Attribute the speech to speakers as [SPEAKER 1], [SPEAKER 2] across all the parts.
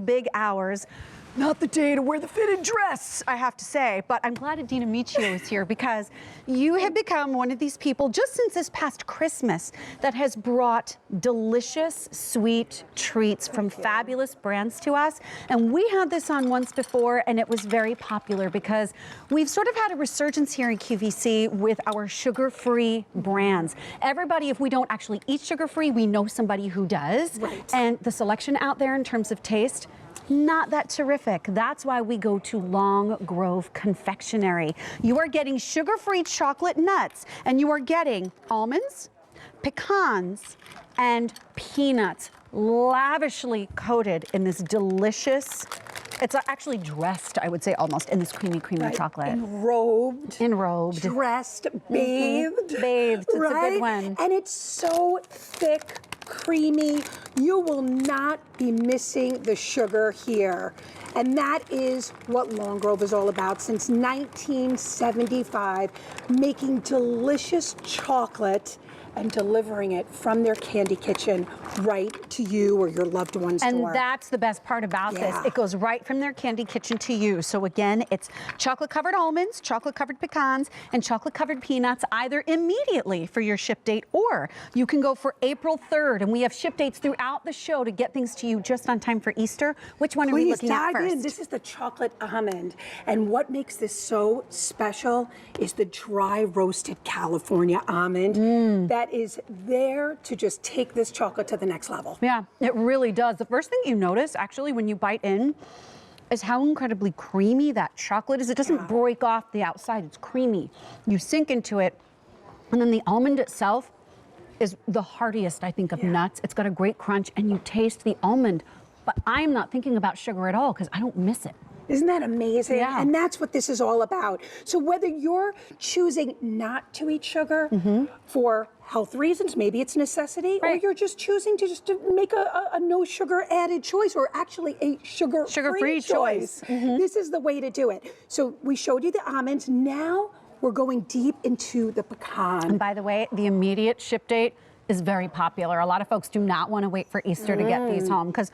[SPEAKER 1] big hours. Not the day to wear the fitted dress, I have to say, but I'm glad Adina Michio is here because you have become one of these people just since this past Christmas that has brought delicious, sweet treats from fabulous brands to us. And we had this on once before and it was very popular because we've sort of had a resurgence here in QVC with our sugar-free brands. Everybody, if we don't actually eat sugar-free, we know somebody who does.
[SPEAKER 2] Right.
[SPEAKER 1] And the selection out there in terms of taste, not that terrific. That's why we go to Long Grove Confectionery. You are getting sugar-free chocolate nuts, and you are getting almonds, pecans, and peanuts, lavishly coated in this delicious, it's actually dressed, I would say, almost in this creamy chocolate.
[SPEAKER 2] Enrobed.
[SPEAKER 1] Enrobed.
[SPEAKER 2] Dressed, bathed.
[SPEAKER 1] Bathed, it's
[SPEAKER 2] right?
[SPEAKER 1] a good one.
[SPEAKER 2] And it's so thick, creamy. You will not be missing the sugar here. And that is what Long Grove is all about since 1975, making delicious chocolate and delivering it from their candy kitchen right to you or your loved one's door.
[SPEAKER 1] And that's the best part about this. It goes right from their candy kitchen to you. So again, it's chocolate-covered almonds, chocolate-covered pecans, and chocolate-covered peanuts, either immediately for your ship date, or you can go for April 3rd. And we have ship dates throughout the show to get things to you just on time for Easter. Which one are we looking at first?
[SPEAKER 2] Please dive in. This is the chocolate almond. And what makes this so special is the dry roasted California almond that is there to just take this chocolate to the next level.
[SPEAKER 1] Yeah, it really does. The first thing you notice, actually, when you bite in, is how incredibly creamy that chocolate is. It doesn't break off the outside. It's creamy. You sink into it, and then the almond itself is the heartiest, I think, of nuts. It's got a great crunch, and you taste the almond. But I'm not thinking about sugar at all because I don't miss it.
[SPEAKER 2] Isn't that amazing?
[SPEAKER 1] Yeah.
[SPEAKER 2] And that's what this is all about. So whether you're choosing not to eat sugar for health reasons, maybe it's necessity, or you're just choosing to make a no sugar added choice, or actually a sugar-free choice. This is the way to do it. So we showed you the almonds. Now we're going deep into the pecan.
[SPEAKER 1] And by the way, the immediate ship date is very popular. A lot of folks do not want to wait for Easter to get these home because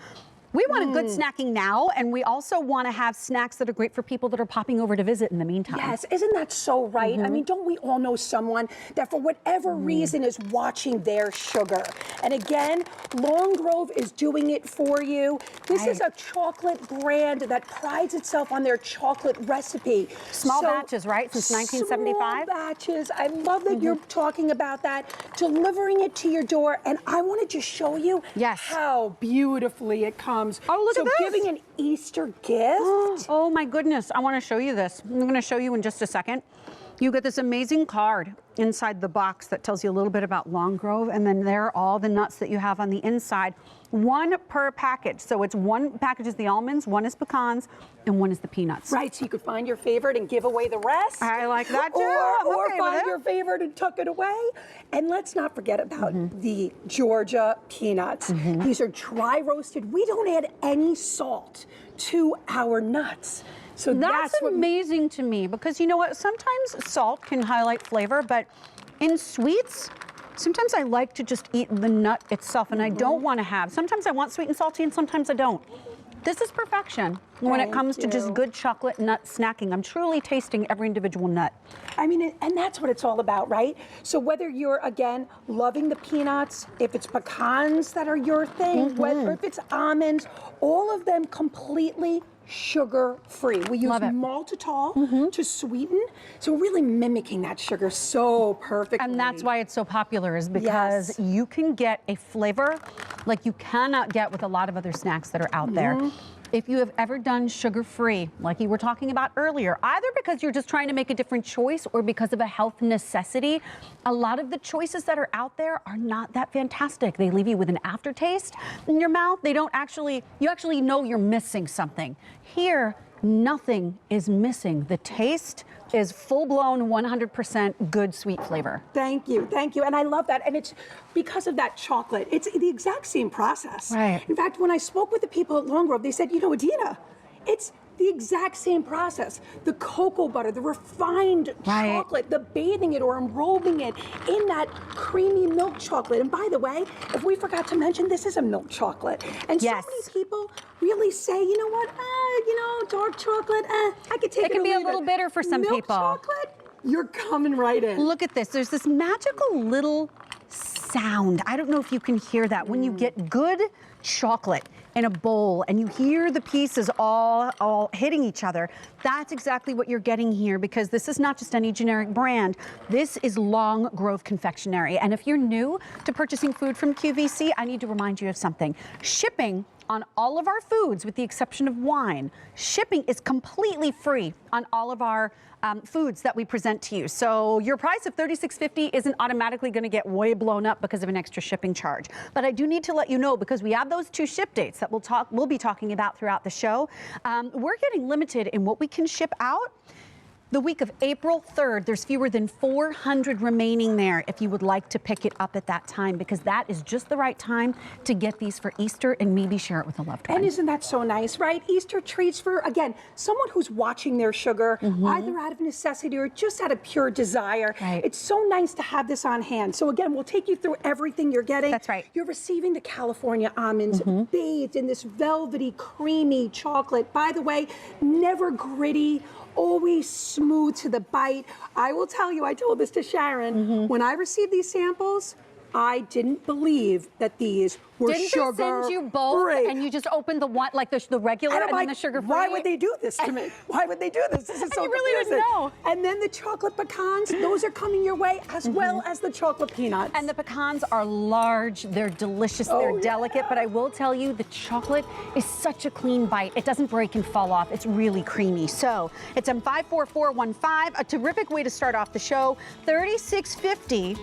[SPEAKER 1] we want a good snacking now, and we also want to have snacks that are great for people that are popping over to visit in the meantime.
[SPEAKER 2] Yes, isn't that so right? I mean, don't we all know someone that for whatever reason is watching their sugar? And again, Long Grove is doing it for you. This is a chocolate brand that prides itself on their chocolate recipe.
[SPEAKER 1] Small batches, right? Since 1975?
[SPEAKER 2] Small batches. I love that you're talking about that. Delivering it to your door, and I want to just show you how beautifully it comes.
[SPEAKER 1] Oh, look at this.
[SPEAKER 2] So giving an Easter gift.
[SPEAKER 1] Oh my goodness, I want to show you this. I'm going to show you in just a second. You get this amazing card inside the box that tells you a little bit about Long Grove, and then there are all the nuts that you have on the inside. One per package. So it's one package is the almonds, one is pecans, and one is the peanuts.
[SPEAKER 2] Right, so you could find your favorite and give away the rest.
[SPEAKER 1] I like that too.
[SPEAKER 2] Or find your favorite and tuck it away. And let's not forget about the Georgia peanuts. These are dry roasted. We don't add any salt to our nuts. So that's
[SPEAKER 1] amazing to me because you know what? Sometimes salt can highlight flavor, but in sweets, sometimes I like to just eat the nut itself, and I don't want to have. Sometimes I want sweet and salty, and sometimes I don't. This is perfection when it comes to just good chocolate nut snacking. I'm truly tasting every individual nut.
[SPEAKER 2] I mean, and that's what it's all about, right? So whether you're, again, loving the peanuts, if it's pecans that are your thing, whether if it's almonds, all of them completely sugar-free. We use maltitol to sweeten, so really mimicking that sugar so perfectly.
[SPEAKER 1] And that's why it's so popular, is because you can get a flavor like you cannot get with a lot of other snacks that are out there. If you have ever done sugar-free, like you were talking about earlier, either because you're just trying to make a different choice or because of a health necessity, a lot of the choices that are out there are not that fantastic. They leave you with an aftertaste in your mouth. They don't actually, you actually know you're missing something. Here, nothing is missing. The taste is full-blown 100% good sweet flavor.
[SPEAKER 2] Thank you, and I love that. And it's because of that chocolate. It's the exact same process.
[SPEAKER 1] Right.
[SPEAKER 2] In fact, when I spoke with the people at Long Grove, they said, you know, Adina, it's The exact same process. The cocoa butter, the refined chocolate, the bathing it or enrobing it in that creamy milk chocolate. And by the way, if we forgot to mention, this is a milk chocolate. And so many people really say, you know what, dark chocolate, I could take it.
[SPEAKER 1] It can be a little bitter for some
[SPEAKER 2] milk
[SPEAKER 1] people.
[SPEAKER 2] Chocolate, you're coming right in.
[SPEAKER 1] Look at this. There's this magical little sound. I don't know if you can hear that. When you get good chocolate in a bowl and you hear the pieces all hitting each other, that's exactly what you're getting here, because this is not just any generic brand. This is Long Grove Confectionery. And if you're new to purchasing food from QVC, I need to remind you of something. Shipping on all of our foods, with the exception of wine, shipping is completely free on all of our foods that we present to you. So your price of $36.50 isn't automatically going to get way blown up because of an extra shipping charge. But I do need to let you know, because we have those 2 ship dates that we'll be talking about throughout the show. We're getting limited in what we can ship out. The week of April 3rd, there's fewer than 400 remaining there if you would like to pick it up at that time, because that is just the right time to get these for Easter and maybe share it with a loved one.
[SPEAKER 2] And isn't that so nice, right? Easter treats for, again, someone who's watching their sugar, either out of necessity or just out of pure desire.
[SPEAKER 1] Right.
[SPEAKER 2] It's so nice to have this on hand. So again, we'll take you through everything you're getting.
[SPEAKER 1] That's right.
[SPEAKER 2] You're receiving the California almonds bathed in this velvety, creamy chocolate. By the way, never gritty, always smooth to the bite. I will tell you, I told this to Sharon, when I received these samples, I didn't believe that these were sugar-free.
[SPEAKER 1] Didn't they send you both and you just opened the one, like the regular and then the sugar-free?
[SPEAKER 2] Why would they do this to me? Why would they do this? This is so
[SPEAKER 1] you really
[SPEAKER 2] confusing.
[SPEAKER 1] didn't know.
[SPEAKER 2] And then the chocolate pecans, those are coming your way, as well as the chocolate peanuts.
[SPEAKER 1] And the pecans are large, they're delicious, they're delicate, but I will tell you, the chocolate is such a clean bite. It doesn't break and fall off. It's really creamy. So it's on 54415, a terrific way to start off the show. $36.50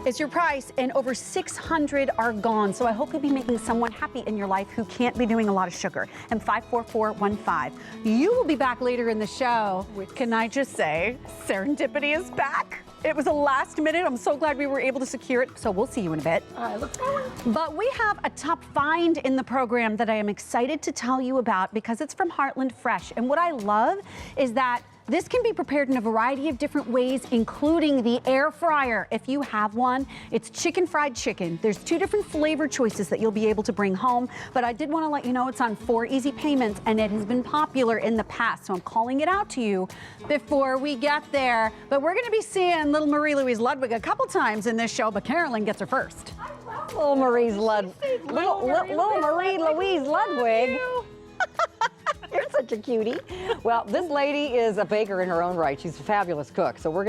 [SPEAKER 1] is your price, and over 600 are gone. So I hope you'll be making someone happy in your life who can't be doing a lot of sugar. And 54415. You will be back later in the show. Can I just say, serendipity is back. It was a last minute. I'm so glad we were able to secure it. So we'll see you in a bit.
[SPEAKER 2] I look forward.
[SPEAKER 1] But we have a top find in the program that I am excited to tell you about, because it's from Heartland Fresh. And what I love is that this can be prepared in a variety of different ways, including the air fryer. If you have one, it's chicken fried chicken. There's 2 different flavor choices that you'll be able to bring home, but I did want to let you know it's on 4 easy payments, and it has been popular in the past, so I'm calling it out to you before we get there. But we're going to be seeing little Marie-Louise Ludwig a couple times in this show, but Carolyn gets her first.
[SPEAKER 3] Little Marie-Louise Ludwig. You're such a cutie. Well, this lady is a baker in her own right. She's a fabulous cook. So we're